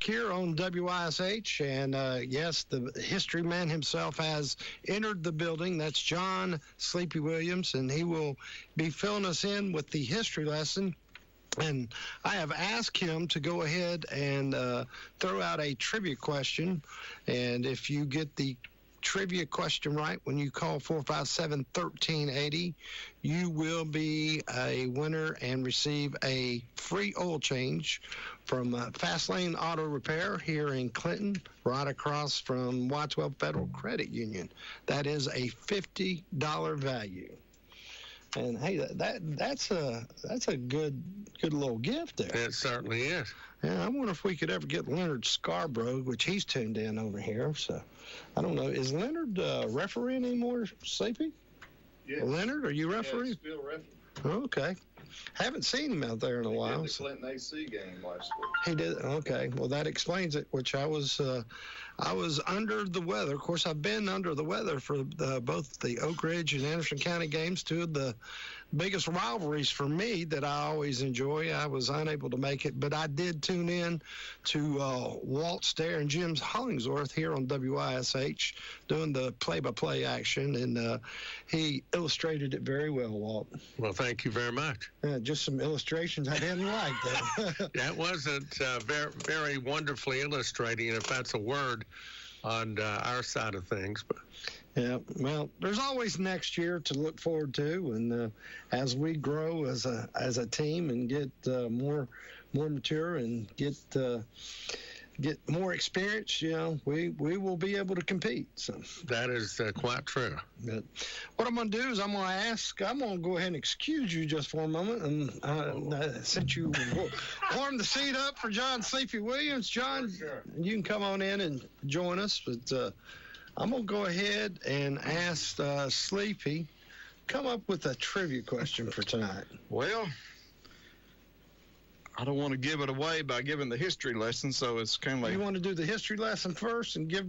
talk here on WYSH. And yes, the history man himself has entered the building. That's John Sleepy Williams, and he will be filling us in with the history lesson. And I have asked him to go ahead and throw out a trivia question. And if you get the trivia question right when you call 457-1380, you will be a winner and receive a free oil change from Fast Lane Auto Repair here in Clinton, right across from Y12 Federal Credit Union. That is a $50 value. And hey, that's a good little gift there. It certainly is. Yeah, I wonder if we could ever get Leonard Scarborough, which he's tuned in over here. So I don't know. Is Leonard refereeing anymore, Sleepy? Yes. Leonard, are you refereeing? Yeah, still refereeing. Okay. Haven't seen him out there in a while. He did the Clinton AC game last week. He did. Okay. Well, that explains it. Which I was under the weather. Of course, I've been under the weather for both the Oak Ridge and Anderson County games, two of the biggest rivalries for me that I always enjoy. I was unable to make it, but I did tune in to Walt Stair and Jim Hollingsworth here on WYSH doing the play-by-play action, and he illustrated it very well, Walt. Well, thank you very much. Just some illustrations I didn't like, though. That wasn't very, very wonderfully illustrating, if that's a word on our side of things. But yeah, well, there's always next year to look forward to, and as we grow as a team and get more mature and get more experience, we will be able to compete. So that is quite true. But what I'm going to do is I'm going to go ahead and excuse you just for a moment, and since you warmed the seat up for John Sleepy Williams, John, sure. You can come on in and join us, but I'm going to go ahead and ask Sleepy, come up with a trivia question for tonight. Well, I don't want to give it away by giving the history lesson, so it's kind of like... You want to do the history lesson first and give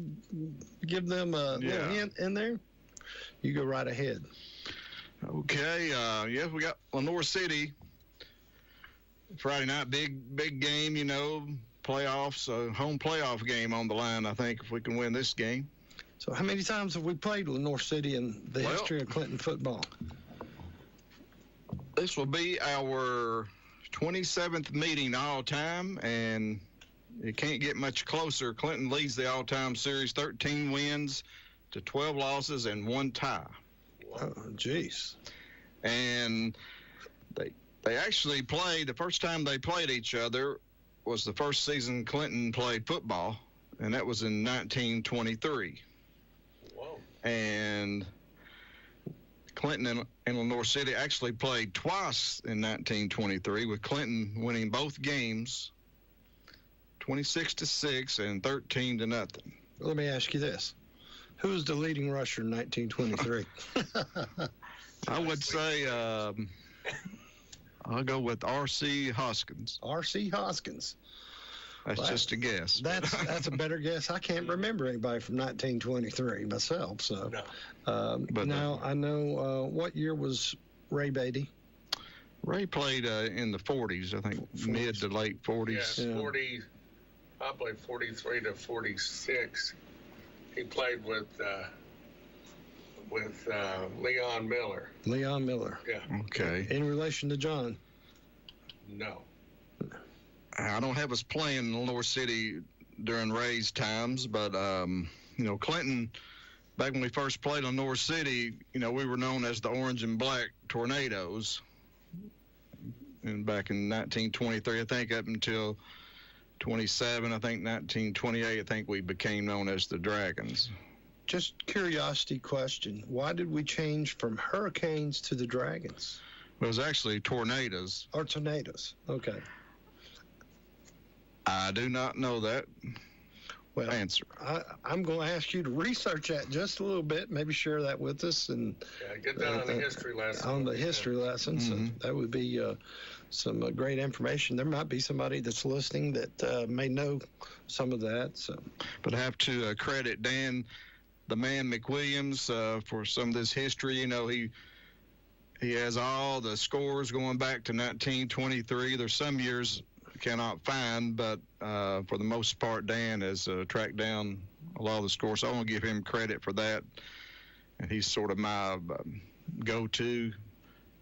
them a little hint in there? You go right ahead. Okay, we got Lenore City. Friday night, big game, playoffs, home playoff game on the line, I think, if we can win this game. So how many times have we played Lenore City in the history of Clinton football? This will be our 27th meeting all time, and it can't get much closer. Clinton leads the all-time series, 13 wins to 12 losses and 1 tie. Oh, jeez. And they actually played, the first time they played each other was the first season Clinton played football, and that was in 1923. Whoa. And Clinton and Lenore City actually played twice in 1923, with Clinton winning both games 26-6 and 13-0. Let me ask you this. Who was the leading rusher in 1923? I would say I'll go with R.C. Hoskins. R.C. Hoskins. That's just a guess. That's a better guess. I can't remember anybody from 1923 myself. So, but now I know what year was Ray Beatty? Ray played in the 40s, I think, 40s. Mid to late 40s. Yeah, 40, probably 43 to 46. He played with Leon Miller. Leon Miller. Yeah. Okay. In relation to John? No. I don't have us playing Lenore City during Ray's times, but, Clinton, back when we first played Lenore City, we were known as the Orange and Black Tornadoes. And back in 1923, I think up until 27, I think 1928, I think we became known as the Dragons. Just curiosity question. Why did we change from Hurricanes to the Dragons? It was actually Tornadoes. Or Tornadoes. Okay. I do not know that answer. I'm going to ask you to research that just a little bit, maybe share that with us. And get that on the history lesson. On the history lesson. Mm-hmm. So that would be some great information. There might be somebody that's listening that may know some of that. So, but I have to credit Dan, the man McWilliams, for some of this history. He has all the scores going back to 1923. There's some years cannot find, but for the most part, Dan has tracked down a lot of the scores. So I want to give him credit for that. And he's sort of my go-to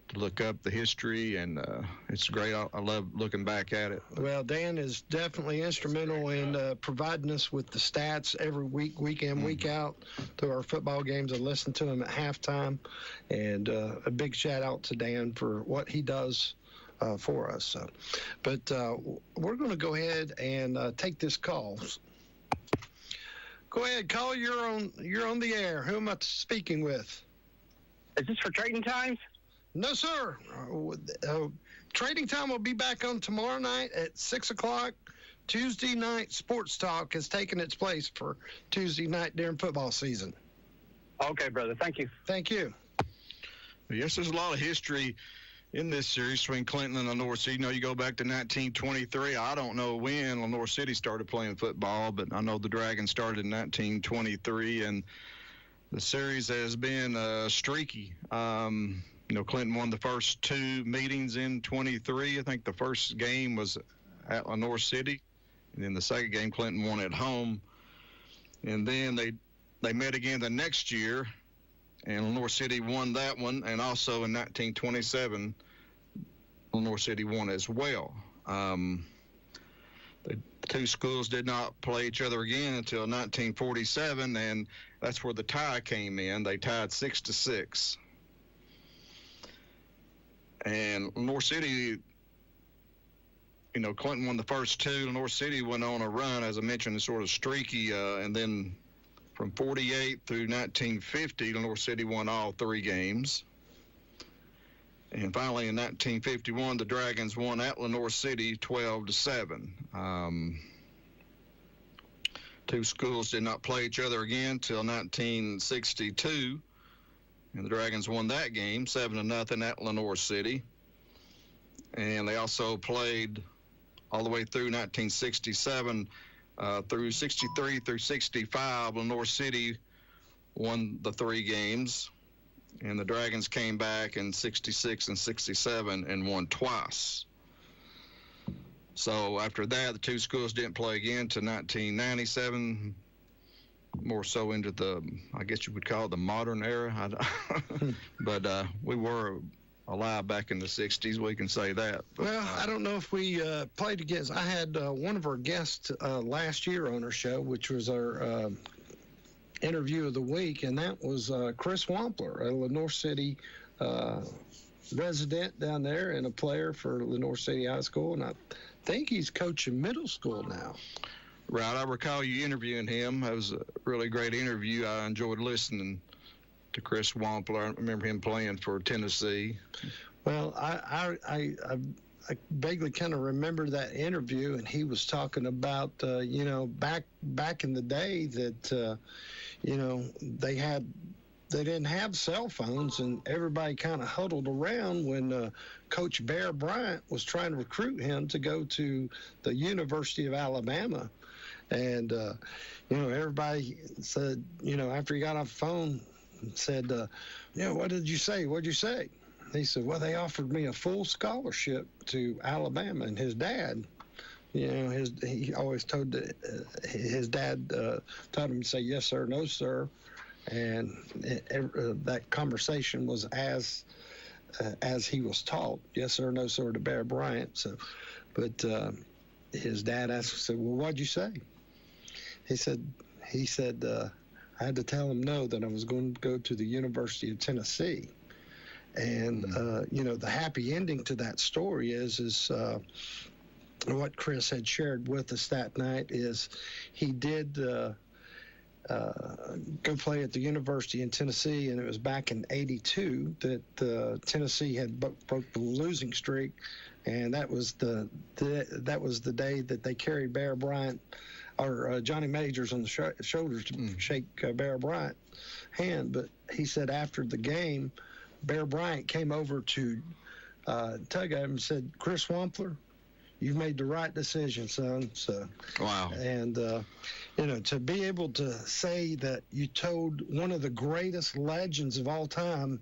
to look up the history, and it's great. I love looking back at it. Well, Dan is definitely instrumental in providing us with the stats every week, week in, week out, to our football games. I listen to him at halftime, and a big shout-out to Dan for what he does for us. So, but we're going to go ahead and take this call. Go ahead, caller. You're on the air. Who am I speaking with? Is this for Trading Times? No, sir. Trading Time will be back on tomorrow night at 6 o'clock. Tuesday night sports talk has taken its place for Tuesday night during football season. Okay, brother. Thank you. Thank you. Yes, there's a lot of history in this series between Clinton and Lenoir City. You know, you go back to 1923. I don't know when Lenoir City started playing football, but I know the Dragons started in 1923, and the series has been streaky. You know, Clinton won the first two meetings in 23. I think the first game was at Lenoir City, and then the second game Clinton won at home. And then they met again the next year, and Lenoir City won that one, and also in 1927, Lenoir City won as well. The two schools did not play each other again until 1947, and that's where the tie came in. They tied 6-6. And Lenoir City, you know, Clinton won the first two. Lenoir City went on a run, as I mentioned, sort of streaky, and then from 48 through 1950, Lenoir City won all three games. And finally, in 1951, the Dragons won at Lenoir City 12-7. Two schools did not play each other again until 1962. And the Dragons won that game 7-0 at Lenoir City. And they also played all the way through 1967 through 63 through 65. Lenoir City won the three games. And the Dragons came back in 66 and 67 and won twice. So after that, the two schools didn't play again to 1997, more so into the, I guess you would call it the modern era. But we were alive back in the 60s, we can say that. But, well, I don't know if we played against. I had one of our guests last year on our show, which was our interview of the week, and that was Chris Wampler, a Lenoir City resident down there and a player for Lenoir City High School, and I think he's coaching middle school now. Right, I recall you interviewing him. That was a really great interview. I enjoyed listening to Chris Wampler. I remember him playing for Tennessee. Well, I vaguely kind of remember that interview, and he was talking about, you know, back in the day that, you know, they didn't have cell phones, and everybody kind of huddled around when Coach Bear Bryant was trying to recruit him to go to the University of Alabama. And, you know, everybody said, you know, after he got off the phone, said, you know, what did you say? What'd you say? He said, well, they offered me a full scholarship to Alabama. And his dad, you know, he always told his dad taught him to say yes, sir, no, sir. And that conversation was as he was taught, yes, sir, no, sir, to Bear Bryant. So, but his dad said, well, what'd you say? He said, I had to tell him no, that I was going to go to the University of Tennessee. And, you know, the happy ending to that story is what Chris had shared with us that night is he did go play at the University in Tennessee, and it was back in '82 that Tennessee had broke the losing streak, and that was the day that they carried Bear Bryant or Johnny Majors on the shoulders to shake Bear Bryant's hand. But he said after the game, Bear Bryant came over to tug at him and said, Chris Wampler, you've made the right decision, son. So, wow. And, you know, to be able to say that you told one of the greatest legends of all time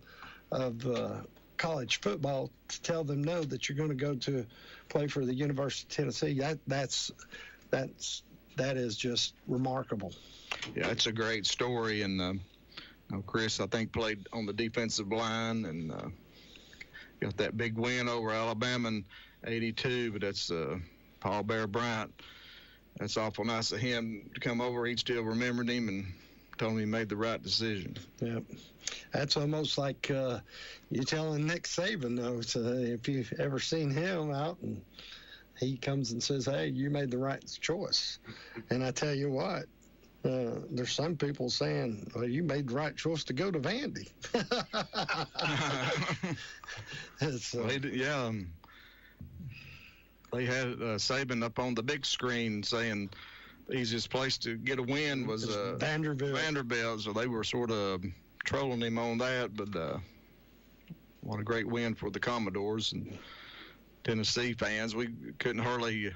of college football to tell them no, that you're going to go to play for the University of Tennessee. That is just remarkable. Yeah, it's a great story. And Chris, I think, played on the defensive line and got that big win over Alabama in '82. But that's Paul Bear Bryant. That's awful nice of him to come over. He still remembered him and told him he made the right decision. Yeah, that's almost like you telling Nick Saban, though. So if you've ever seen him out and he comes and says, hey, you made the right choice. And I tell you what, there's some people saying, well, you made the right choice to go to Vandy. They had Saban up on the big screen saying the easiest place to get a win was Vanderbilt. So they were sort of trolling him on that. But what a great win for the Commodores and Tennessee fans. We couldn't hardly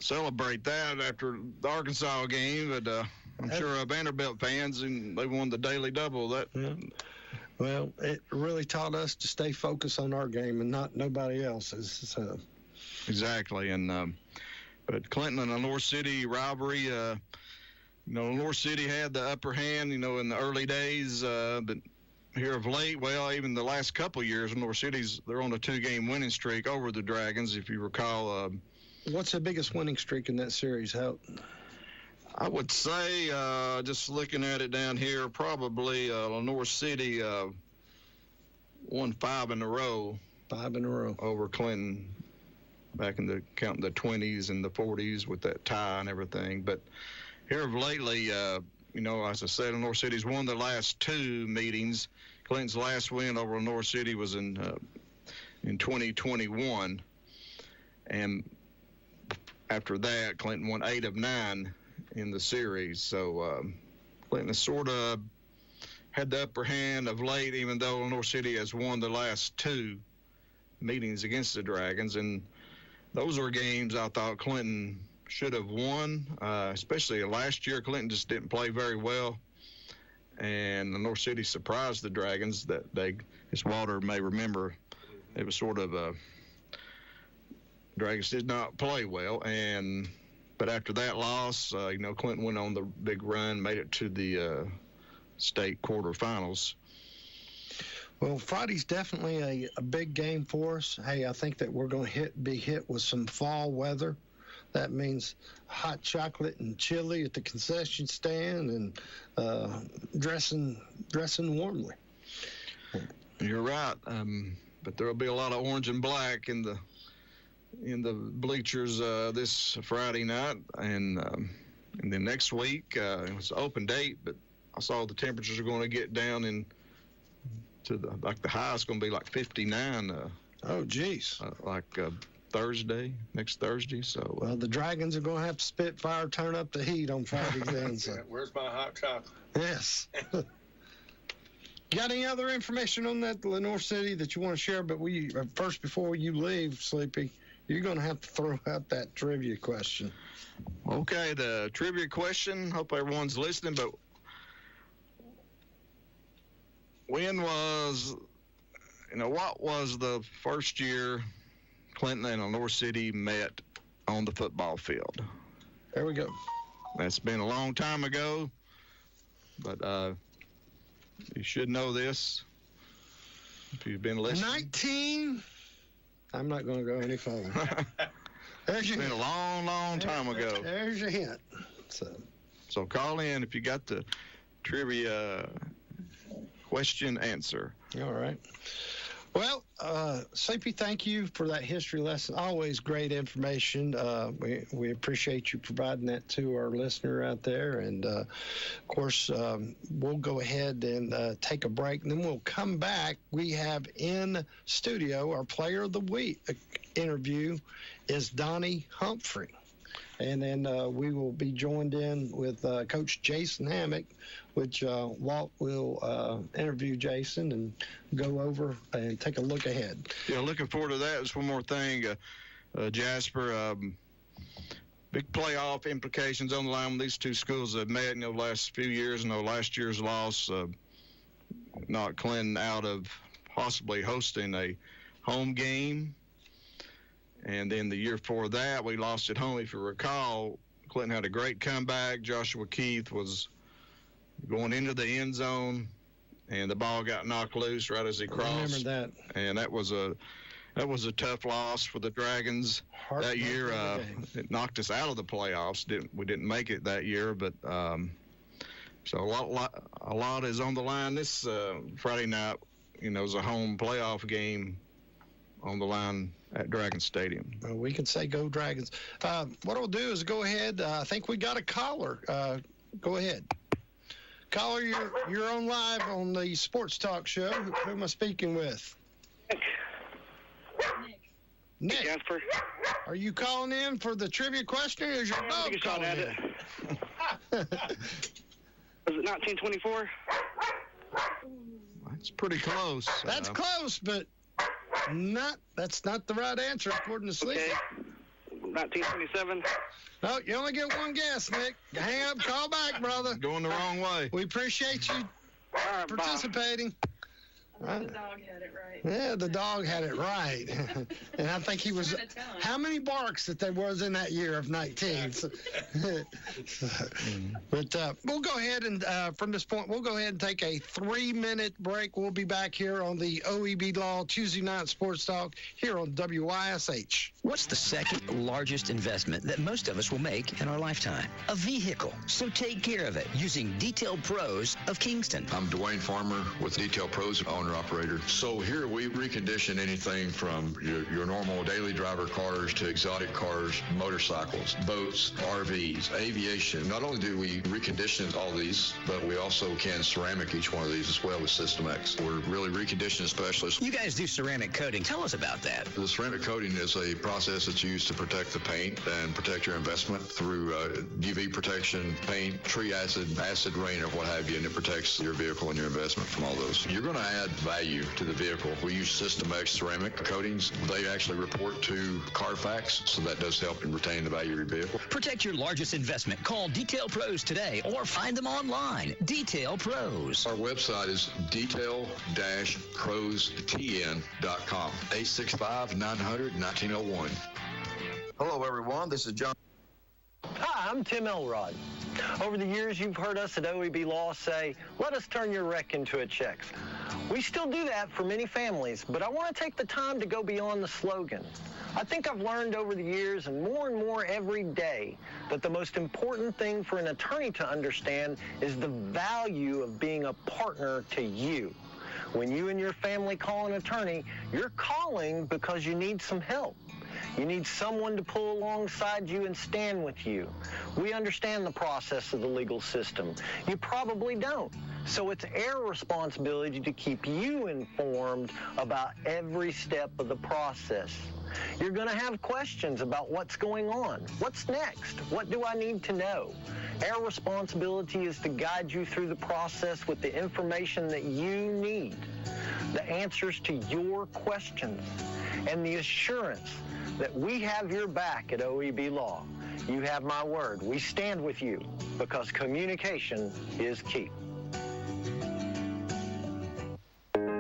celebrate that after the Arkansas game, but I'm sure Vanderbilt fans, and they won the Daily Double. Well, it really taught us to stay focused on our game and not nobody else's. So. Exactly, and but Clinton and the North City rivalry, North City had the upper hand, in the early days, but here of late, well, even the last couple of years, North City's, they're on a 2-game winning streak over the Dragons, if you recall. What's the biggest winning streak in that series, Hope? I would say, just looking at it down here, probably North City won 5 in a row. 5 in a row. Over Clinton. Back in the 20s and the 40s with that tie and everything. But here of lately, as I said, North City's won the last 2 meetings. Clinton's last win over North City was in 2021. And after that, Clinton won 8 of 9 in the series. So Clinton has sort of had the upper hand of late, even though North City has won the last 2 meetings against the Dragons. And those are games I thought Clinton should have won, especially last year. Clinton just didn't play very well, and the North City surprised the Dragons that day. As Walter may remember, it was sort of Dragons did not play well, but after that loss, Clinton went on the big run, made it to the state quarterfinals. Well, Friday's definitely a big game for us. Hey, I think that we're going to be hit with some fall weather. That means hot chocolate and chili at the concession stand and dressing warmly. You're right, but there will be a lot of orange and black in the bleachers this Friday night, and then next week it was an open date, but I saw the temperatures are going to get down to the high is going to be like 59. Oh, geez. Next Thursday. So. Well, the Dragons are going to have to Spitfire turn up the heat on Friday then. So. Where's my hot chocolate? Yes. Got any other information on that, Lenore City, that you want to share? But first, before you leave, Sleepy, you're going to have to throw out that trivia question. Okay, the trivia question. Hope everyone's listening, but what was the first year Clinton and North City met on the football field? There we go. That's been a long time ago, but you should know this if you've been listening. I'm not going to go any further. It's been a long, long time ago. There's your hint. So call in if you got the trivia question answer. All right. Well, Sleepy, thank you for that history lesson. Always great information. We appreciate you providing that to our listener out there. And, of course, we'll go ahead and take a break, and then we'll come back. We have in studio our Player of the Week interview is Donnie Humphrey. And then we will be joined in with Coach Jason Hammock, which Walt will interview Jason and go over and take a look ahead. Yeah, looking forward to that. Just one more thing, Jasper. Big playoff implications on the line when these two schools have met in the last few years. Last year's loss knocked Clinton out of possibly hosting a home game. And then the year before that, we lost at home. If you recall, Clinton had a great comeback. Joshua Keith was going into the end zone, and the ball got knocked loose right as he crossed. I remember that. And that was a tough loss for the Dragons that year. It knocked us out of the playoffs. We didn't make it that year, but so a lot is on the line this Friday night. It's a home playoff game on the line at Dragon Stadium. Well, we can say go Dragons. What I'll do is go ahead. I think we got a caller. Go ahead. Caller, you're on live on the Sports Talk Show. Who am I speaking with? Nick. Hey, Jasper. Are you calling in for the trivia question, or is your dog calling in? Was it 1924? That's pretty close. That's close, but that's not the right answer according to Sleep. Okay. 1927. No, you only get one guess, Nick. Hang up, call back, brother. Going the wrong way. We appreciate you All right, participating. The dog had it right. Yeah, the dog had it right. And I think he was, how many barks that there was in that year of 19? So, but we'll go ahead and, from this point, we'll go ahead and take a 3-minute break. We'll be back here on the OEB Law Tuesday Night Sports Talk here on WYSH. What's the second largest investment that most of us will make in our lifetime? A vehicle. So take care of it using Detail Pros of Kingston. I'm Dwayne Farmer with Detail Pros, owner-operator. So here we recondition anything from your normal daily driver cars to exotic cars, motorcycles, boats, RVs, aviation. Not only do we recondition all these, but we also can ceramic each one of these as well with System X. We're really reconditioning specialists. You guys do ceramic coating. Tell us about that. The ceramic coating is a process that's used to protect the paint and protect your investment through UV protection, paint, tree acid rain, or what have you, and it protects your vehicle and your investment from all those. You're going to add value to the vehicle. We use System X ceramic coatings. They actually report to Carfax, so that does help in retaining the value of your vehicle. Protect your largest investment. Call Detail Pros today or find them online. Detail Pros. Our website is detail-prostn.com. 865-900-1901. Hello, everyone. This is John. Hi, I'm Tim Elrod. Over the years, you've heard us at OEB Law say, let us turn your wreck into a check. We still do that for many families, but I want to take the time to go beyond the slogan. I think I've learned over the years, and more every day, that the most important thing for an attorney to understand is the value of being a partner to you. When you and your family call an attorney, you're calling because you need some help. You need someone to pull alongside you and stand with you. We understand the process of the legal system. You probably don't. So it's our responsibility to keep you informed about every step of the process. You're going to have questions about what's going on. What's next? What do I need to know? Our responsibility is to guide you through the process with the information that you need, the answers to your questions, and the assurance that we have your back at OEB Law. You have my word. We stand with you because communication is key.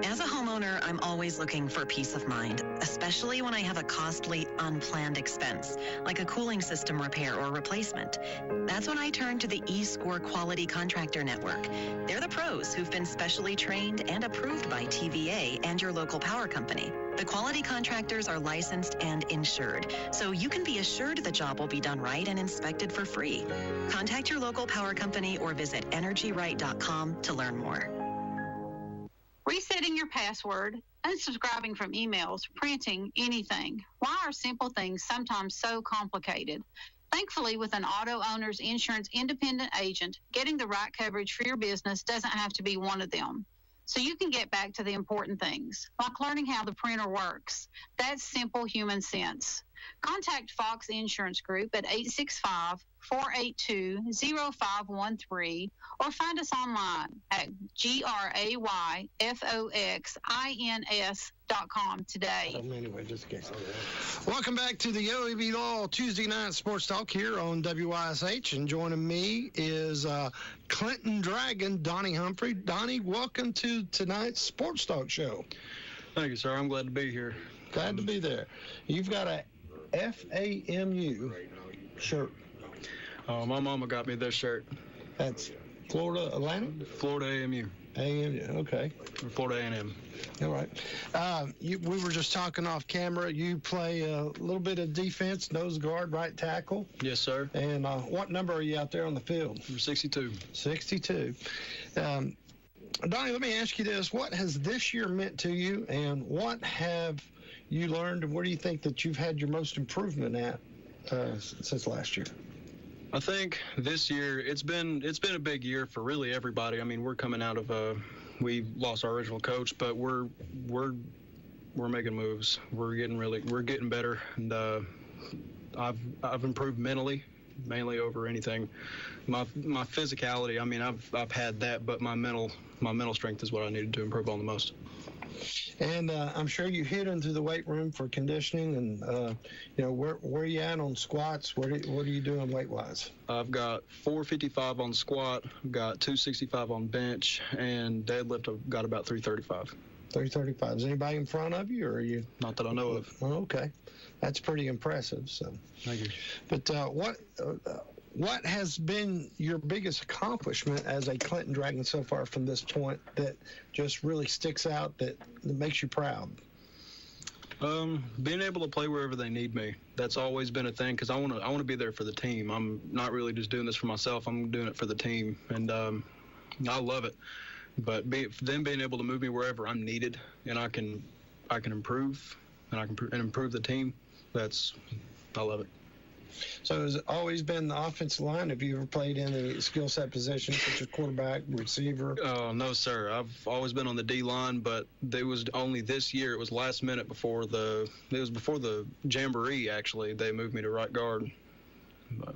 As a homeowner, I'm always looking for peace of mind, especially when I have a costly, unplanned expense, like a cooling system repair or replacement. That's when I turn to the eScore Quality Contractor Network. They're the pros who've been specially trained and approved by TVA and your local power company. The quality contractors are licensed and insured, so you can be assured the job will be done right and inspected for free. Contact your local power company or visit energyright.com to learn more. Resetting your password, unsubscribing from emails, printing, anything. Why are simple things sometimes so complicated? Thankfully, with an auto owner's insurance independent agent, getting the right coverage for your business doesn't have to be one of them. So you can get back to the important things, like learning how the printer works. That's simple human sense. Contact Fox Insurance Group at 482-0513 or find us online at GRAYFOXINS.com today. Anyway, just in case. Welcome back to the OEB Law Tuesday Night Sports Talk here on WYSH, and joining me is Clinton Dragon, Donnie Humphrey. Donnie, welcome to tonight's Sports Talk show. Thank you, sir. I'm glad to be here. Glad to be there. You've got a FAMU shirt. My mama got me this shirt. That's Florida Atlantic? Florida AMU. AMU, okay. Florida A&M. All right. We were just talking off camera. You play a little bit of defense, nose guard, right tackle. Yes, sir. And what number are you out there on the field? Number 62. 62. Donnie, let me ask you this. What has this year meant to you, and what have you learned, and where do you think that you've had your most improvement at since last year? I think this year it's been a big year for really everybody. I mean, we're coming out of we lost our original coach, but we're making moves. We're getting better, and I've improved mentally, mainly over anything. My physicality, I mean, I've had that, but my mental strength is what I needed to improve on the most. And I'm sure you hit into the weight room for conditioning, and where are you at on squats? What are you doing weight wise? I've got 455 on squat, I've got 265 on bench, and deadlift I've got about 335. 335. Is anybody in front of you, or are you? Not that I know of. Oh, okay, that's pretty impressive. So, thank you. But what has been your biggest accomplishment as a Clinton Dragon so far from this point that just really sticks out, that makes you proud? Being able to play wherever they need me. That's always been a thing, because I want to be there for the team. I'm not really just doing this for myself. I'm doing it for the team, and I love it. But them being able to move me wherever I'm needed, and I can improve, and I can improve the team. I love it. So has it always been the offensive line? Have you ever played in a skill set position such as quarterback, receiver? No, sir. I've always been on the D line, but it was only this year. It was last minute before the Jamboree, actually. They moved me to right guard. But.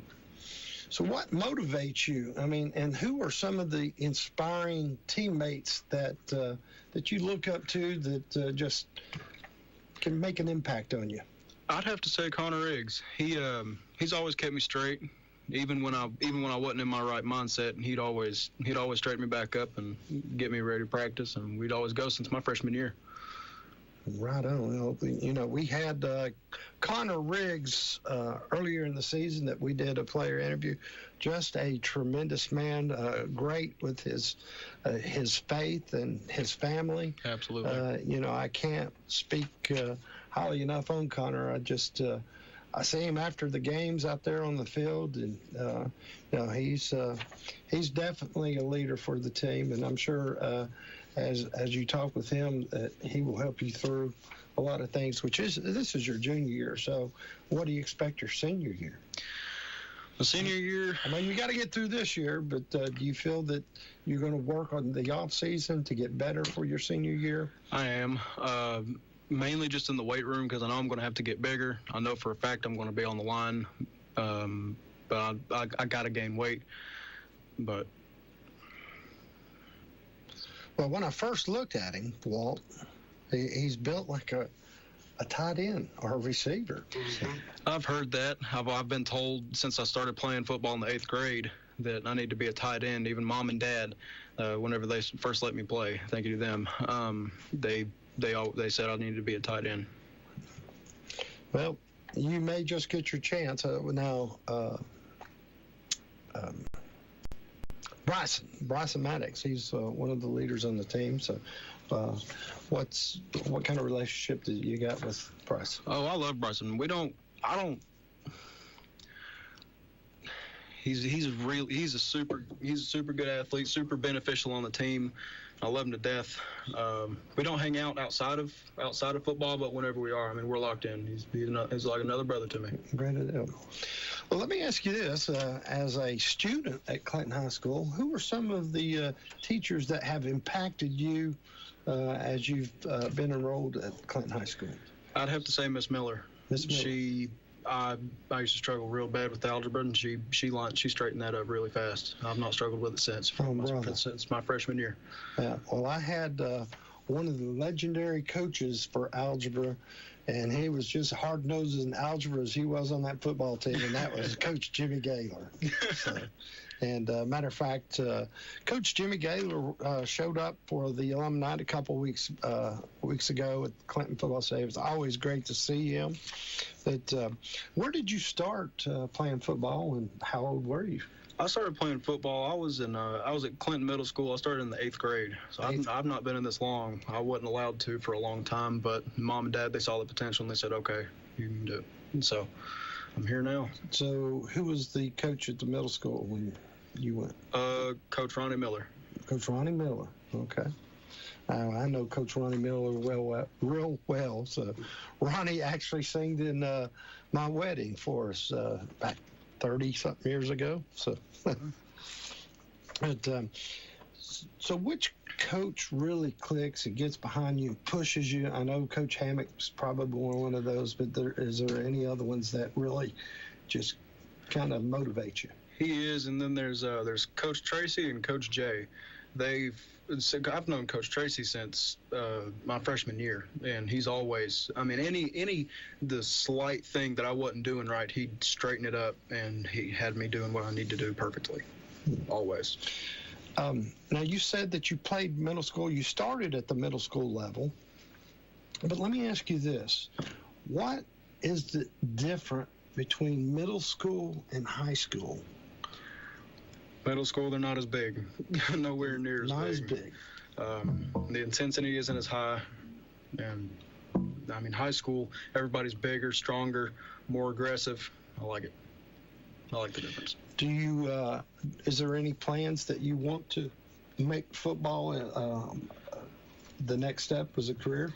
So what motivates you? I mean, and who are some of the inspiring teammates that you look up to that just can make an impact on you? I'd have to say Connor Riggs. He's always kept me straight, even when I wasn't in my right mindset. He'd always straighten me back up and get me ready to practice, and we'd always go since my freshman year. Right on. We had Connor Riggs earlier in the season that we did a player interview. Just a tremendous man, great with his faith and his family. Absolutely. I can't speak highly enough on Connor. I see him after the games out there on the field, and he's definitely a leader for the team, and I'm sure as you talk with him that he will help you through a lot of things. This is your junior year, so what do you expect your senior year? The senior year, I mean, you got to get through this year, but do you feel that you're going to work on the off season to get better for your senior year? I am. Mainly just in the weight room, because I know I'm going to have to get bigger. I know for a fact I'm going to be on the line, but I got to gain weight. But well, when I first looked at him, Walt, he's built like a tight end or a receiver. Mm-hmm. I've heard that. I've been told since I started playing football in the 8th grade that I need to be a tight end. Even mom and dad, whenever they first let me play, thank you to them, they said I needed to be a tight end. Well, you may just get your chance now. Bryson Maddox, he's one of the leaders on the team. So, what kind of relationship do you got with Bryson? Oh, I love Bryson. He's a super good athlete, super beneficial on the team. I love him to death. We don't hang out outside of football, but whenever we are, I mean, we're locked in. He's like another brother to me. Great deal. Well, let me ask you this: as a student at Clinton High School, who are some of the teachers that have impacted you as you've been enrolled at Clinton High School? I'd have to say Miss Miller. Miss Miller. I used to struggle real bad with algebra, and she straightened that up really fast. I've not struggled with it since my freshman year. Yeah. Well, I had one of the legendary coaches for algebra, and he was just hard-nosed in algebra as he was on that football team, and that was Coach Jimmy Gaylor. So, and matter of fact, Coach Jimmy Gaylor showed up for the alumni a couple weeks ago at Clinton Football Stadium. It was always great to see him. But where did you start playing football, and how old were you? I started playing football. I was at Clinton Middle School. I started in the 8th grade. So I've not been in this long. I wasn't allowed to for a long time, but Mom and Dad, they saw the potential, and they said, okay, you can do it. And so I'm here now. So who was the coach at the middle school when you went? Coach Ronnie Miller. Coach Ronnie Miller. Okay. I know Coach Ronnie Miller real well. So Ronnie actually sang in my wedding for us back 30-something years ago. So, but so which coach really clicks and gets behind you, pushes you? I know Coach Hammock's probably one of those, but is there any other ones that really just kind of motivate you? He is, and then there's Coach Tracy and Coach Jay. I've known Coach Tracy since my freshman year, and he's always, the slight thing that I wasn't doing right, he'd straighten it up, and he had me doing what I need to do perfectly, always. Now, you said that you played middle school. You started at the middle school level, but let me ask you this. What is the difference between middle school and high school? Middle school, they're not as big. Nowhere near as big. Not as big. The intensity isn't as high. And, high school, everybody's bigger, stronger, more aggressive. I like it. I like the difference. Do you, is there any plans that you want to make football the next step as a career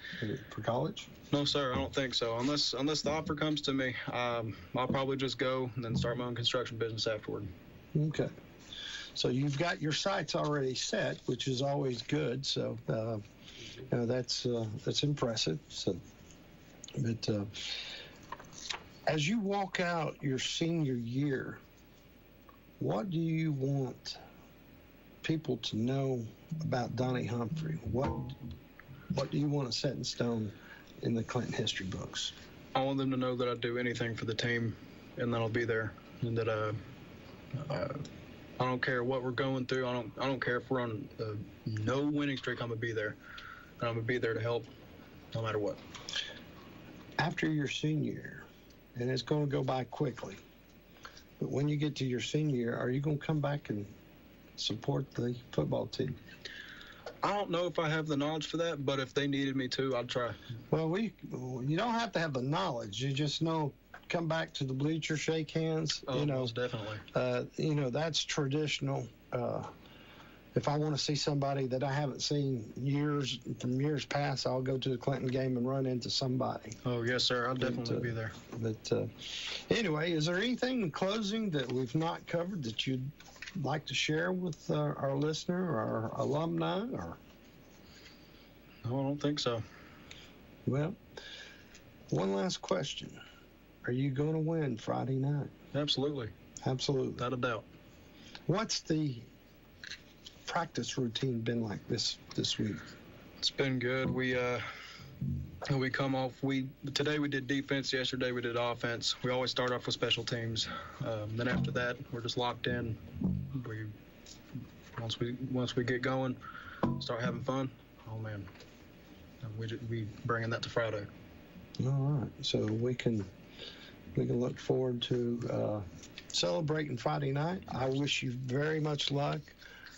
for college? No, sir, I don't think so. Unless the offer comes to me, I'll probably just go and then start my own construction business afterward. Okay. So you've got your sights already set, which is always good. So that's impressive. So, but as you walk out your senior year, what do you want people to know about Donnie Humphrey? What do you want to set in stone in the Clinton history books? I want them to know that I'd do anything for the team, and that I'll be there, and that I don't care what we're going through. I don't care if we're on no winning streak. I'm gonna be there, and I'm gonna be there to help, no matter what. After your senior year, and it's going to go by quickly, but when you get to your senior year, are you going to come back and support the football team? I don't know if I have the knowledge for that, but if they needed me to, I'd try. Well, you don't have to have the knowledge. You just know. Come back to the bleacher, shake hands. Oh, most definitely. That's traditional. If I want to see somebody that I haven't seen from years past, I'll go to the Clinton game and run into somebody. Oh, yes, sir. I'll definitely be there. But anyway, is there anything in closing that we've not covered that you'd like to share with our listener or our alumni? Or? No, I don't think so. Well, one last question. Are you going to win Friday night? Absolutely. Absolutely. Without a doubt. What's the practice routine been like this week? It's been good. We come off. Today we did defense. Yesterday we did offense. We always start off with special teams. Then after that, we're just locked in. Once we get going, start having fun. Oh man, we bringing that to Friday. All right. So we can look forward to celebrating Friday night. I wish you very much luck.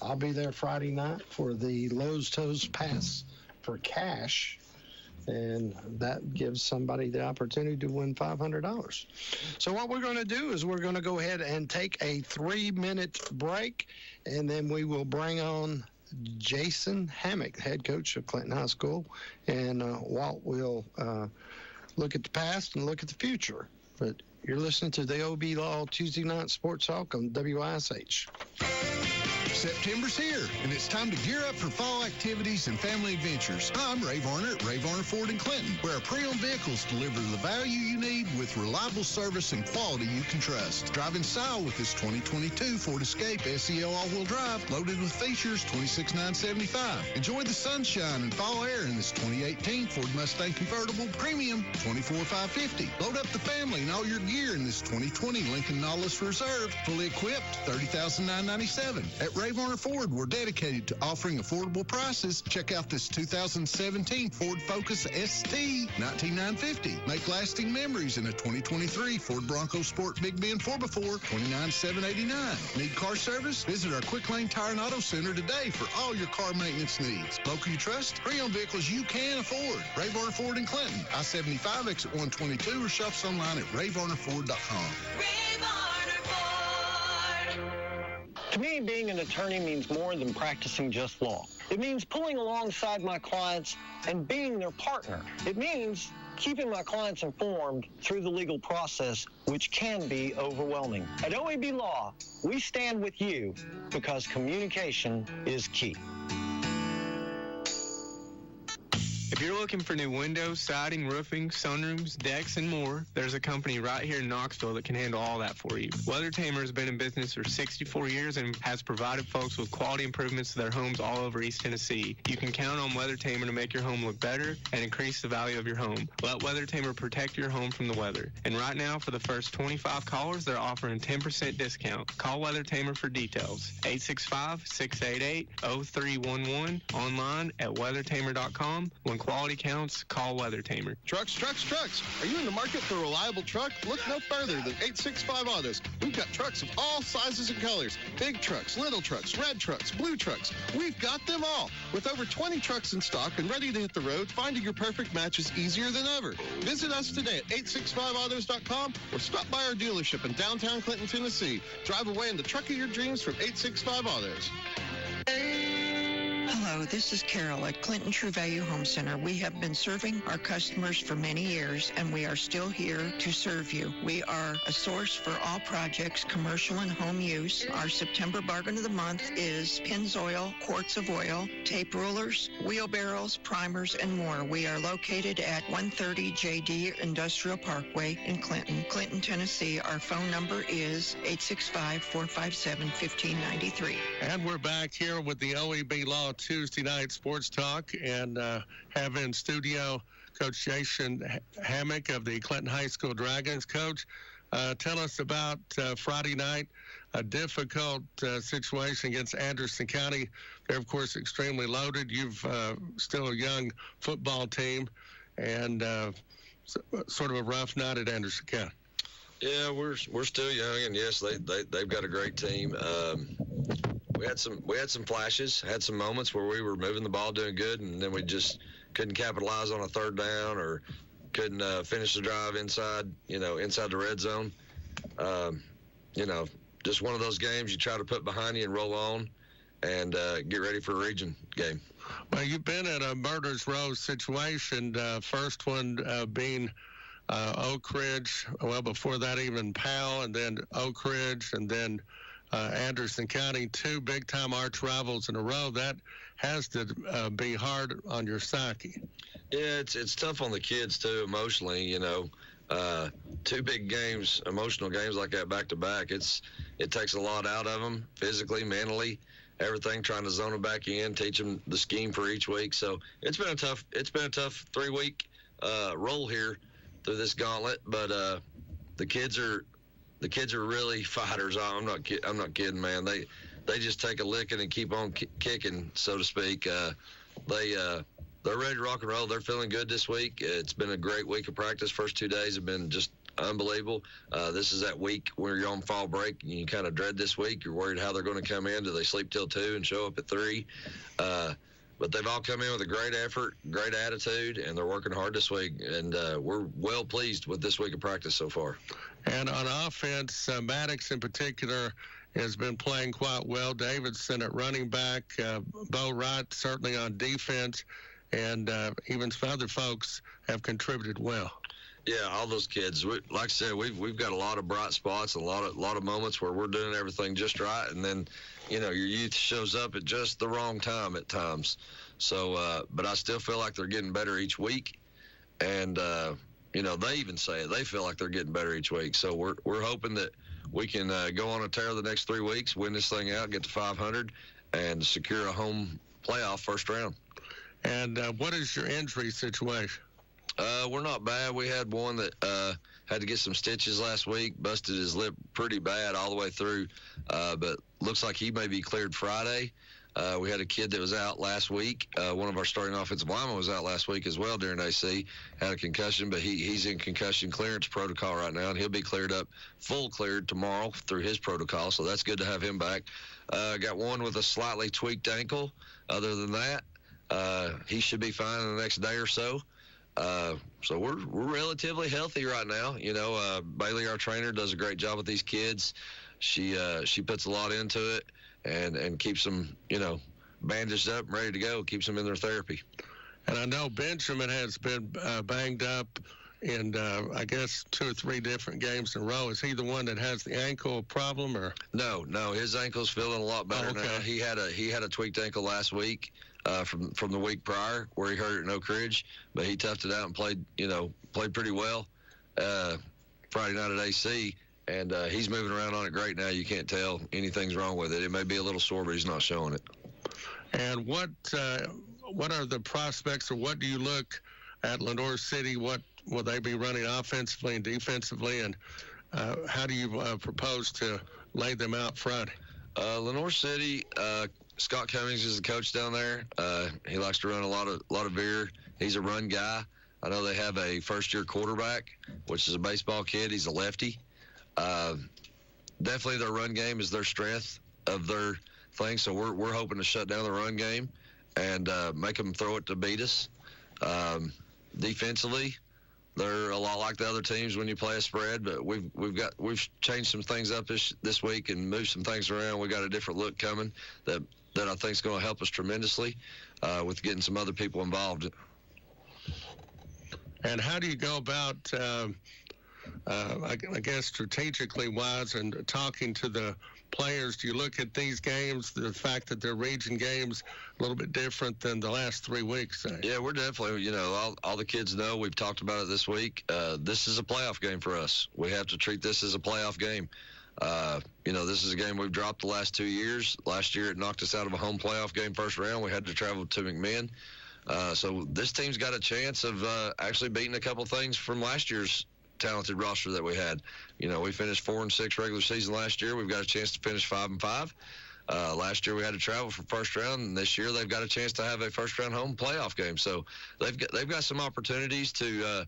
I'll be there Friday night for the Lowe's Toes Pass for cash, and that gives somebody the opportunity to win $500. So what we're going to do is we're going to go ahead and take a 3-minute break, and then we will bring on Jason Hammock, head coach of Clinton High School, and Walt will look at the past and look at the future. But you're listening to the OB Law Tuesday Night Sports Talk on WYSH. September's here, and it's time to gear up for fall activities and family adventures. I'm Ray Varner at Ray Varner Ford in Clinton, where our pre-owned vehicles deliver the value you need with reliable service and quality you can trust. Drive in style with this 2022 Ford Escape SEL all-wheel drive, loaded with features, $26,975. Enjoy the sunshine and fall air in this 2018 Ford Mustang Convertible Premium, $24,550. Load up the family and all your gear in this 2020 Lincoln Nautilus Reserve, fully equipped, $30,997. At Ray Varner Ford, we're dedicated to offering affordable prices. Check out this 2017 Ford Focus ST, $19,950. Make lasting memories in a 2023 Ford Bronco Sport Big Bend 4x4, $29,789. Need car service? Visit our Quick Lane Tire and Auto Center today for all your car maintenance needs. Local you trust, pre-owned vehicles you can afford. Ray Varner Ford in Clinton, I-75 exit 122, or shop us online at rayvarnerford.com. Ray Varner Ford. To me, being an attorney means more than practicing just law. It means pulling alongside my clients and being their partner. It means keeping my clients informed through the legal process, which can be overwhelming. At OAB Law, we stand with you because communication is key. If you're looking for new windows, siding, roofing, sunrooms, decks, and more, there's a company right here in Knoxville that can handle all that for you. WeatherTamer has been in business for 64 years and has provided folks with quality improvements to their homes all over East Tennessee. You can count on WeatherTamer to make your home look better and increase the value of your home. Let WeatherTamer protect your home from the weather. And right now, for the first 25 callers, they're offering a 10% discount. Call WeatherTamer for details. 865-688-0311. Online at weathertamer.com. When quality counts, call WeatherTamer. Trucks. Are you in the market for a reliable truck? Look no further than 865 Autos. We've got trucks of all sizes and colors. Big trucks, little trucks, red trucks, blue trucks. We've got them all. With over 20 trucks in stock and ready to hit the road, finding your perfect match is easier than ever. Visit us today at 865autos.com or stop by our dealership in downtown Clinton, Tennessee. Drive away in the truck of your dreams from 865 Autos. Hello, this is Carol at Clinton True Value Home Center. We have been serving our customers for many years, and we are still here to serve you. We are a source for all projects, commercial and home use. Our September bargain of the month is Pennzoil, quarts of oil, tape rulers, wheelbarrows, primers, and more. We are located at 130 JD Industrial Parkway in Clinton, Tennessee. Our phone number is 865-457-1593. And we're back here with the OEB Law Tuesday night sports talk, and have in studio Coach Jason Hammock of the Clinton High School Dragons. Coach, tell us about Friday night, a difficult situation against Anderson County. They're, of course, extremely loaded. You've still a young football team, and sort of a rough night at Anderson County. Yeah, we're still young, and yes, they've got a great team. We had some flashes, had some moments where we were moving the ball, doing good, and then we just couldn't capitalize on a third down or couldn't finish the drive inside the red zone. Just one of those games you try to put behind you and roll on and get ready for a region game. Well, you've been in a murder's row situation, first one being Oak Ridge, well, before that even Powell, and then Oak Ridge, and then Anderson County, two big-time arch rivals in a row. That has to be hard on your psyche. Yeah, it's tough on the kids, too, emotionally, two big games, emotional games like that back-to-back. It takes a lot out of them, physically, mentally, everything, trying to zone them back in, teach them the scheme for each week. So it's been a tough 3-week roll here through this gauntlet, but the kids are really fighters. I'm not kidding, man. They just take a licking and keep on kicking, so to speak. They're ready to rock and roll. They're feeling good this week. It's been a great week of practice. First 2 days have been just unbelievable. This is that week where you're on fall break and you kind of dread this week. You're worried how they're going to come in. Do they sleep till 2 and show up at 3? But they've all come in with a great effort, great attitude, and they're working hard this week. And we're well pleased with this week of practice so far. And on offense, Maddox in particular has been playing quite well. Davidson at running back, Bo Wright certainly on defense, and even some other folks have contributed well. Yeah, all those kids. Like I said, we've got a lot of bright spots, and a lot of moments where we're doing everything just right, and then, your youth shows up at just the wrong time at times. So, but I still feel like they're getting better each week, and they even say it. They feel like they're getting better each week. So we're hoping that we can go on a tear the next 3 weeks, win this thing out, get to 500, and secure a home playoff first round. And what is your injury situation? We're not bad. We had one that had to get some stitches last week, busted his lip pretty bad all the way through, but looks like he may be cleared Friday. We had a kid that was out last week. One of our starting offensive linemen was out last week as well during AC, had a concussion, but he's in concussion clearance protocol right now, and he'll be cleared up, full cleared tomorrow through his protocol, so that's good to have him back. Got one with a slightly tweaked ankle. Other than that, he should be fine in the next day or so. So we're relatively healthy right now. Bailey, our trainer, does a great job with these kids. She puts a lot into it and keeps them, bandaged up and ready to go, keeps them in their therapy. And I know Benjamin has been banged up in, I guess, 2 or 3 different games in a row. Is he the one that has the ankle problem, or? No, his ankle's feeling a lot better now. He had a tweaked ankle last week. From the week prior where he hurt it in Oak Ridge, but he toughed it out and played pretty well Friday night at AC, and he's moving around on it great now. You can't tell anything's wrong with it. It may be a little sore, but he's not showing it. And what are the prospects, or what do you look at Lenoir City? What will they be running offensively and defensively, and how do you propose to lay them out Friday? Lenoir City, Scott Cummings is the coach down there. He likes to run a lot of veer. He's a run guy. I know they have a first-year quarterback, which is a baseball kid. He's a lefty. Definitely their run game is their strength of their thing, so we're hoping to shut down the run game and make them throw it to beat us. Defensively, they're a lot like the other teams when you play a spread, but we've changed some things up this week and moved some things around. We got a different look coming that I think is going to help us tremendously with getting some other people involved. And how do you go about, I guess, strategically wise and talking to the players? Do you look at these games, the fact that they're region games, a little bit different than the last 3 weeks? Yeah, we're definitely, all the kids know, we've talked about it this week. This is a playoff game for us. We have to treat this as a playoff game. This is a game we've dropped the last 2 years. Last year, it knocked us out of a home playoff game first round. We had to travel to McMinn. So this team's got a chance of actually beating a couple things from last year's talented roster that we had. We finished 4-6 regular season last year. We've got a chance to finish 5-5. Last year we had to travel for first round, and this year they've got a chance to have a first round home playoff game. So they've got some opportunities to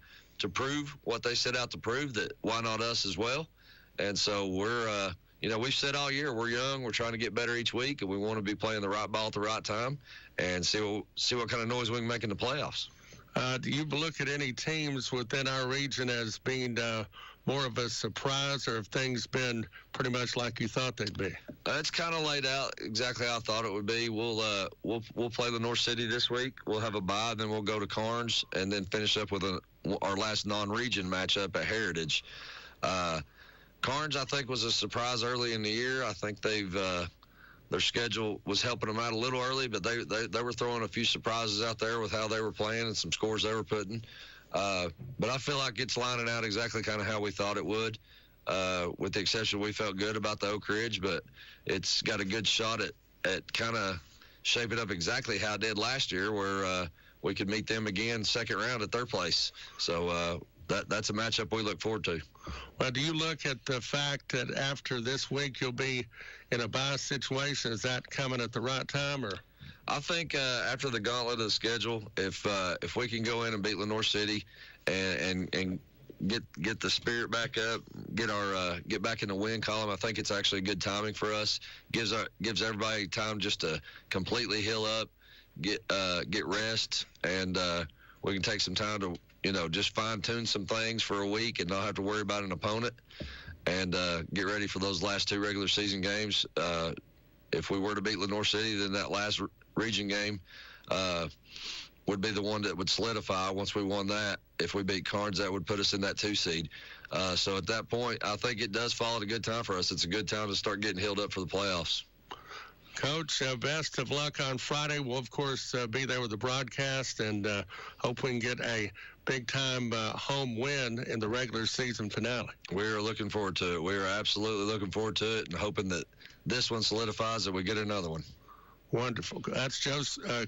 prove what they set out to prove. That why not us as well? And so we're we've said all year we're young. We're trying to get better each week, and we want to be playing the right ball at the right time and see what kind of noise we can make in the playoffs. Do you look at any teams within our region as being more of a surprise, or have things been pretty much like you thought they'd be? It's kind of laid out exactly how I thought it would be. We'll play Lenoir City this week. We'll have a bye, then we'll go to Carnes, and then finish up with our last non-region matchup at Heritage. Carnes, I think, was a surprise early in the year. I think their schedule was helping them out a little early, but they were throwing a few surprises out there with how they were playing and some scores they were putting. But I feel like it's lining out exactly kind of how we thought it would, with the exception we felt good about the Oak Ridge, but it's got a good shot at kind of shaping up exactly how it did last year, where we could meet them again second round at their place. So that's a matchup we look forward to. Well, do you look at the fact that after this week you'll be in a bye situation? Is that coming at the right time, or? I think after the gauntlet of the schedule, if we can go in and beat Lenoir City and get the spirit back up, get back in the win column, I think it's actually good timing for us. Gives everybody time just to completely heal up, get rest, and we can take some time to just fine-tune some things for a week and not have to worry about an opponent, and get ready for those last 2 regular season games. If we were to beat Lenoir City, then that last region game, would be the one that would solidify. Once we won that, if we beat Carnes, that would put us in that 2 seed. So at that point, I think it does fall at a good time for us. It's a good time to start getting healed up for the playoffs. Coach, best of luck on Friday. We'll, of course, be there with the broadcast and hope we can get a big-time home win in the regular season finale. We're looking forward to it. We are absolutely looking forward to it and hoping that this one solidifies that we get another one. Wonderful. That's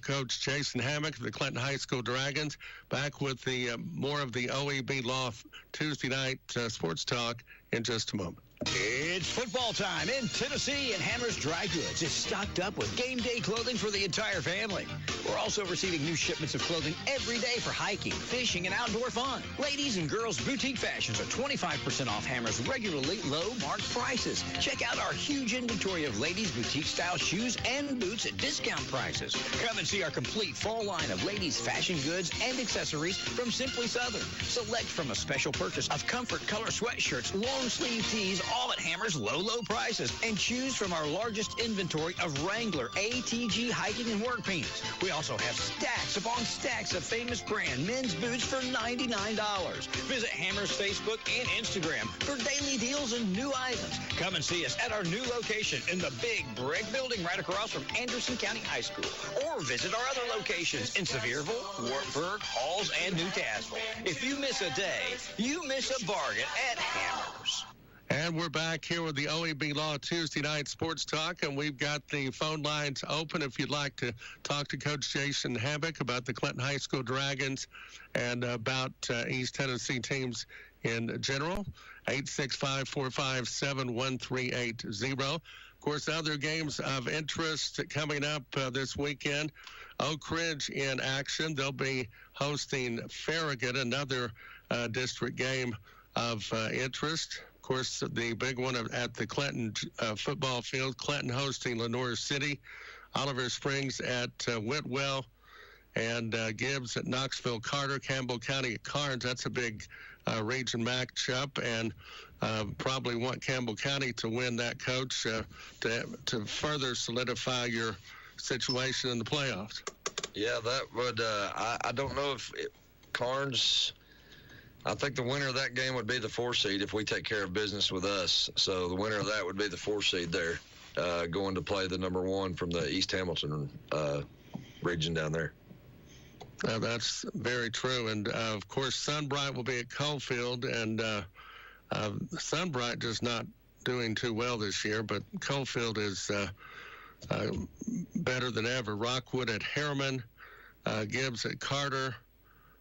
Coach Jason Hammock of the Clinton High School Dragons, back with the more of the OEB Law Tuesday night sports talk in just a moment. It's football time in Tennessee, and Hammer's Dry Goods is stocked up with game day clothing for the entire family. We're also receiving new shipments of clothing every day for hiking, fishing, and outdoor fun. Ladies and girls' boutique fashions are 25% off Hammer's regularly low marked prices. Check out our huge inventory of ladies' boutique style shoes and boots at discount prices. Come and see our complete fall line of ladies' fashion goods and accessories from Simply Southern. Select from a special purchase of comfort color sweatshirts, long sleeve tees, all at Hammer's low prices, and choose from our largest inventory of Wrangler ATG hiking and work pants. We also have stacks upon stacks of famous brand men's boots for $99. Visit Hammer's Facebook and Instagram for daily deals and new items. Come and see us at our new location in the big brick building right across from Anderson County High School, or visit our other locations in Sevierville, Wartburg, Halls, and Newcastle. If you miss a day, you miss a bargain at Hammer's. And we're back here with the OEB Law Tuesday night sports talk, and we've got the phone lines open if you'd like to talk to Coach Jason Hammock about the Clinton High School Dragons and about East Tennessee teams in general. 865-457-1380. Of course, other games of interest coming up this weekend. Oak Ridge in action. They'll be hosting Farragut, another district game of interest. Of course, the big one at the Clinton football field, Clinton hosting Lenoir City, Oliver Springs at Whitwell, and Gibbs at Knoxville Carter, Campbell County at Carnes. That's a big region matchup, and probably want Campbell County to win that, Coach, to further solidify your situation in the playoffs. Yeah, that would, I don't know if Carnes... I think the winner of that game would be the 4 seed if we take care of business with us. So the winner of that would be the 4 seed there, going to play the number 1 from the East Hamilton region down there. That's very true. And, of course, Sunbright will be at Coalfield. And Sunbright just not doing too well this year, but Coalfield is better than ever. Rockwood at Harriman, Gibbs at Carter,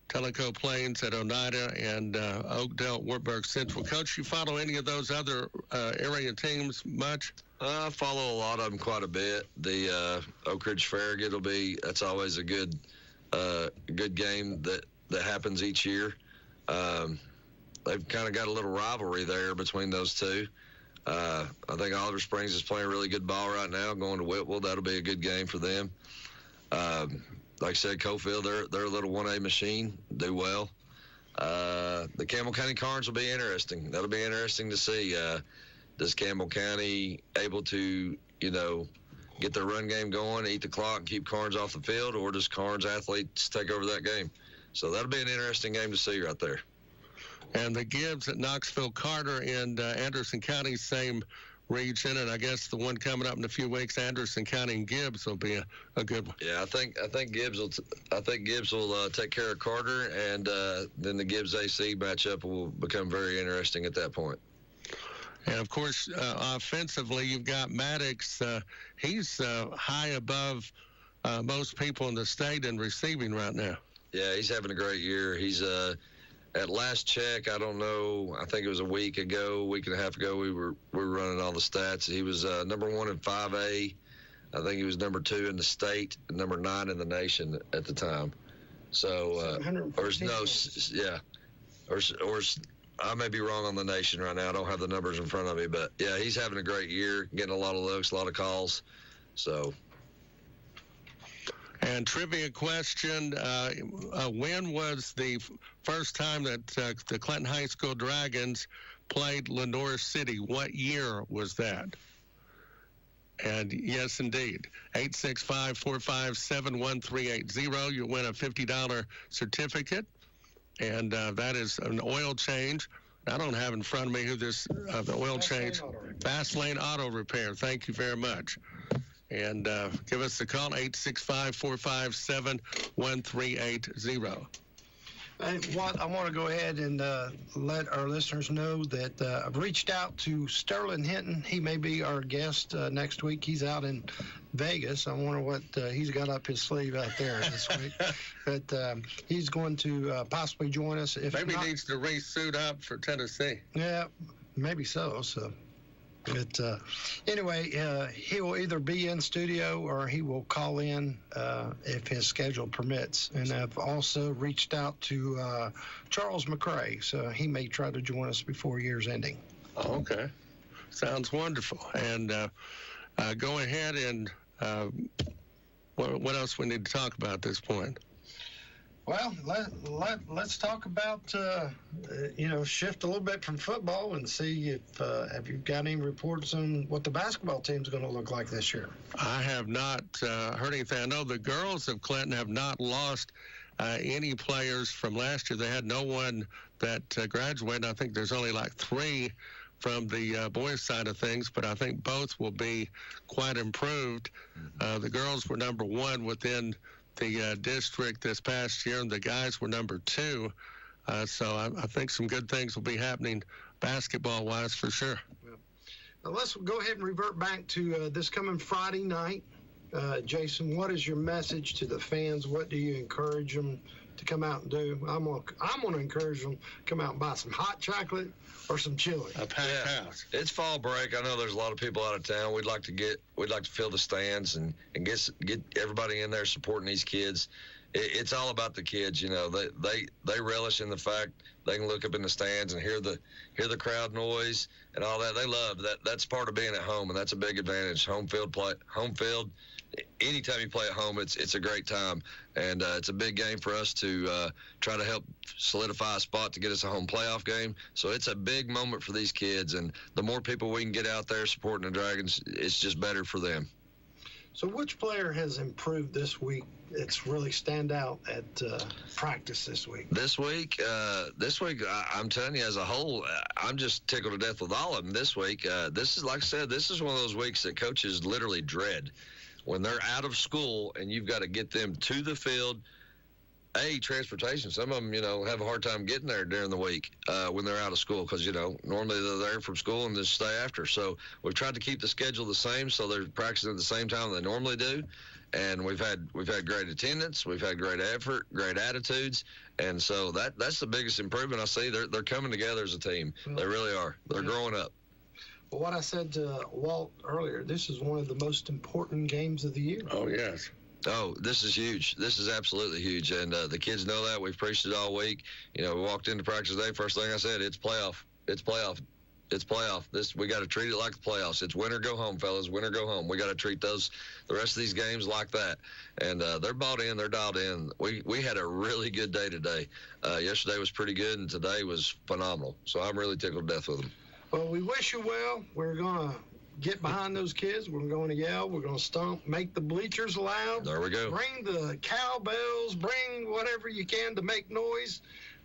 Tellico Plains at Oneida, and Oakdale, Wartburg Central. Coach, you follow any of those other area teams much? I follow a lot of them quite a bit. The Oak Ridge Farragut that's always a good game that happens each year. They've kind of got a little rivalry there between those two. I think Oliver Springs is playing really good ball right now, going to Whitwell. That'll be a good game for them. Like I said, Coalfield, they're a little 1A machine, do well. The Campbell County Carnes will be interesting. That'll be interesting to see. Does Campbell County able to, get their run game going, eat the clock, and keep Carnes off the field, or does Carnes athletes take over that game? So that'll be an interesting game to see right there. And the Gibbs at Knoxville Carter in Anderson County, same region, and I guess the one coming up in a few weeks, Anderson County and Gibbs, will be a good one. Yeah, I think Gibbs will take care of Carter, and then the Gibbs AC matchup will become very interesting at that point. And of course, offensively, you've got Maddox. He's high above most people in the state in receiving right now. Yeah, he's having a great year. He's at last check, I don't know, I think it was a week and a half ago, we were running all the stats. He was number 1 in 5A. I think he was number 2 in the state and number 9 in the nation at the time. So, or I may be wrong on the nation right now. I don't have the numbers in front of me, but yeah, he's having a great year, getting a lot of looks, a lot of calls. So. And trivia question, when was the first time that the Clinton High School Dragons played Lenoir City? What year was that? And yes, indeed. 865-457-1380. You'll win a $50 certificate. And that is an oil change. I don't have in front of me who this, the oil change. Fast Lane Auto Repair. Thank you very much. And give us a call, 865-457-1380. What I want to go ahead and let our listeners know that I've reached out to Sterling Hinton. He may be our guest next week. He's out in Vegas. I wonder what he's got up his sleeve out there this week. But he's going to possibly join us. If maybe not, needs to re-suit up for Tennessee. Yeah, maybe so. But anyway, he will either be in studio or he will call in if his schedule permits. And I've also reached out to Charles McCrae, so he may try to join us before year's ending. Oh, okay. Sounds wonderful. And go ahead and what else we need to talk about at this point? Well, let's talk about, shift a little bit from football and see if have you got any reports on what the basketball team's going to look like this year. I have not heard anything. I know the girls of Clinton have not lost any players from last year. They had no one that graduated. I think there's only like 3 from the boys' side of things, but I think both will be quite improved. The girls were number 1 within the district this past year, and the guys were number 2. So I think some good things will be happening basketball-wise for sure. Well, now let's go ahead and revert back to this coming Friday night. Jason, what is your message to the fans? What do you encourage them to come out and do? I'm gonna encourage them to come out and buy some hot chocolate or some chili. A packed house. It's fall break. I know there's a lot of people out of town. We'd like to fill the stands and get everybody in there supporting these kids. It's all about the kids, you know. They relish in the fact they can look up in the stands and hear the crowd noise and all that. They love that. That's part of being at home, and that's a big advantage. Home field. Anytime you play at home, it's a great time, and it's a big game for us to try to help solidify a spot to get us a home playoff game. So it's a big moment for these kids, and the more people we can get out there supporting the Dragons, it's just better for them. So which player has improved this week? It's really stand out at practice this week. This week, I'm telling you, as a whole, I'm just tickled to death with all of them this week. This is, like I said, this is one of those weeks that coaches literally dread. When they're out of school and you've got to get them to the field, transportation. Some of them, have a hard time getting there during the week when they're out of school because, normally they're there from school and just stay after. So we've tried to keep the schedule the same so they're practicing at the same time they normally do. And we've had great attendance. We've had great effort, great attitudes. And so that's the biggest improvement I see. They're coming together as a team. They really are. They're growing up. Well, what I said to Walt earlier, this is one of the most important games of the year. Oh, yes. Oh, this is huge. This is absolutely huge. And the kids know that. We've preached it all week. We walked into practice today. First thing I said, it's playoff. It's playoff. It's playoff. We got to treat it like the playoffs. It's win or go home, fellas. Win or go home. We got to treat the rest of these games like that. And they're bought in. They're dialed in. We had a really good day today. Yesterday was pretty good, and today was phenomenal. So I'm really tickled to death with them. Well, we wish you well. We're going to get behind those kids. We're going to yell. We're going to stomp, make the bleachers loud. There we go. Bring the cowbells. Bring whatever you can to make noise.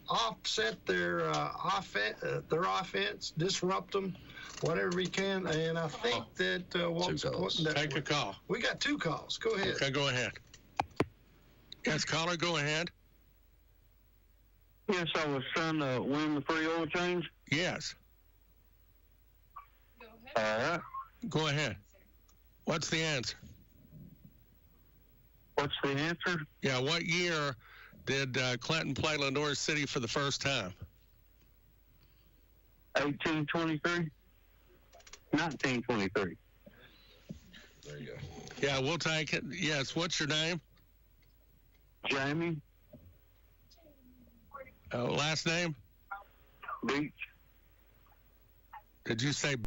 Offset their offense. Disrupt them. Whatever you can. And I think that Walt's important. Take a call. We got 2 calls. Go ahead. Okay, go ahead. Yes, caller, go ahead. Yes, I was trying to win the free oil change. Yes. All right. Go ahead. What's the answer? What's the answer? Yeah, what year did Clinton play Lenore City for the first time? 1823. 1923. There you go. Yeah, we'll take it. Yes, what's your name? Jamie. Last name? Beach. Did you say